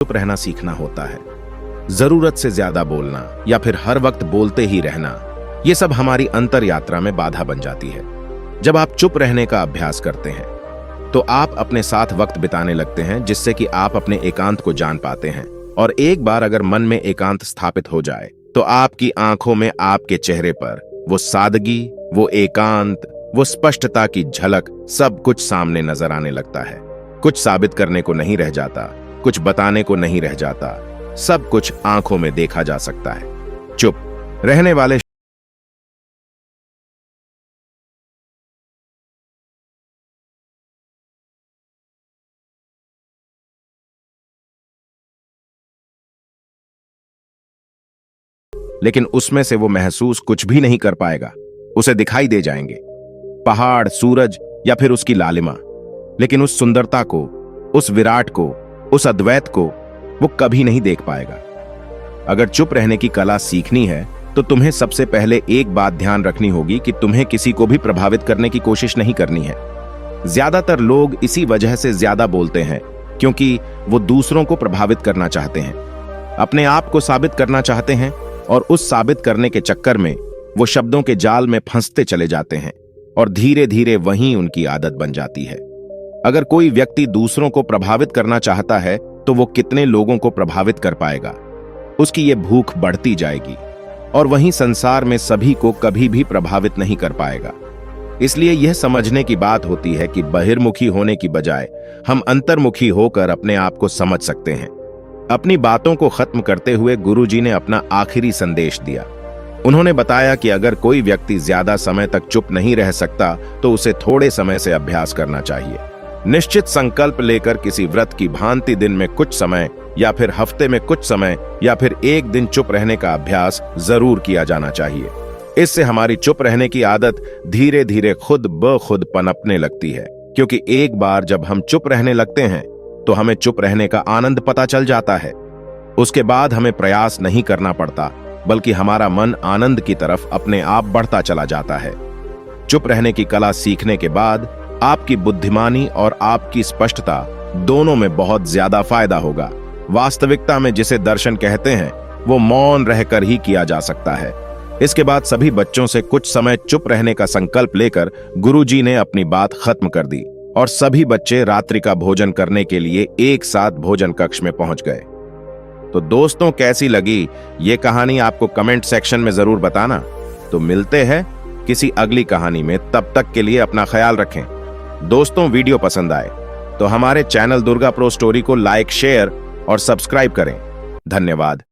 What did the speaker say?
चुप रहना सीखना होता है। जरूरत से ज्यादा बोलना या फिर हर वक्त बोलते ही रहना, ये सब हमारी अंतर यात्रा में बाधा बन जाती है। जब आप चुप रहने का अभ्यास करते हैं तो आप अपने साथ वक्त बिताने लगते हैं, जिससे कि आप अपने एकांत को जान पाते हैं। और एक बार अगर मन में एकांत स्थापित हो जाए तो आपकी आंखों में, आपके चेहरे पर वो सादगी, वो एकांत, वो स्पष्टता की झलक, सब कुछ सामने नजर आने लगता है। कुछ साबित करने को नहीं रह जाता, कुछ बताने को नहीं रह जाता, सब कुछ आंखों में देखा जा सकता है। चुप रहने वाले लेकिन उसमें से वो महसूस कुछ भी नहीं कर पाएगा। उसे दिखाई दे जाएंगे पहाड़, सूरज या फिर उसकी लालिमा, लेकिन उस सुंदरता को, उस विराट को, उस अद्वैत को वो कभी नहीं देख पाएगा। अगर चुप रहने की कला सीखनी है तो तुम्हें सबसे पहले एक बात ध्यान रखनी होगी कि तुम्हें किसी को भी प्रभावित करने की कोशिश नहीं करनी है। ज्यादातर लोग इसी वजह से ज्यादा बोलते हैं क्योंकि वो दूसरों को प्रभावित करना चाहते हैं, अपने आप को साबित करना चाहते हैं, और उस साबित करने के चक्कर में वो शब्दों के जाल में फंसते चले जाते हैं और धीरे धीरे वहीं उनकी आदत बन जाती है। अगर कोई व्यक्ति दूसरों को प्रभावित करना चाहता है तो वो कितने लोगों को प्रभावित कर पाएगा, उसकी ये भूख बढ़ती जाएगी और वहीं संसार में सभी को कभी भी प्रभावित नहीं कर पाएगा। इसलिए यह समझने की बात होती है कि बहिर्मुखी होने की बजाय हम अंतर्मुखी होकर अपने आप को समझ सकते हैं। अपनी बातों को खत्म करते हुए गुरुजी ने अपना आखिरी संदेश दिया। उन्होंने बताया कि अगर कोई व्यक्ति ज्यादा समय तक चुप नहीं रह सकता तो उसे थोड़े समय से अभ्यास करना चाहिए। निश्चित संकल्प लेकर किसी व्रत की भांति दिन में कुछ समय या फिर हफ्ते में कुछ समय या फिर एक दिन चुप रहने का अभ्यास जरूर किया जाना चाहिए। इससे हमारी चुप रहने की आदत धीरे धीरे खुद ब खुद पनपने लगती है, क्योंकि एक बार जब हम चुप रहने लगते हैं तो हमें चुप रहने का आनंद पता चल जाता है। उसके बाद हमें प्रयास नहीं करना पड़ता, बल्कि हमारा मन आनंद की तरफ अपने आप बढ़ता चला जाता है। चुप रहने की कला सीखने के बाद आपकी बुद्धिमानी और आपकी स्पष्टता दोनों में बहुत ज्यादा फायदा होगा। वास्तविकता में जिसे दर्शन कहते हैं वो मौन रहकर ही किया जा सकता है। इसके बाद सभी बच्चों से कुछ समय चुप रहने का संकल्प लेकर गुरुजी ने अपनी बात खत्म कर दी और सभी बच्चे रात्रि का भोजन करने के लिए एक साथ भोजन कक्ष में पहुंच गए। तो दोस्तों, कैसी लगी ये कहानी आपको कमेंट सेक्शन में जरूर बताना। तो मिलते हैं किसी अगली कहानी में, तब तक के लिए अपना ख्याल रखें। दोस्तों, वीडियो पसंद आए तो हमारे चैनल दुर्गा प्रो स्टोरी को लाइक, शेयर और सब्सक्राइब करें। धन्यवाद।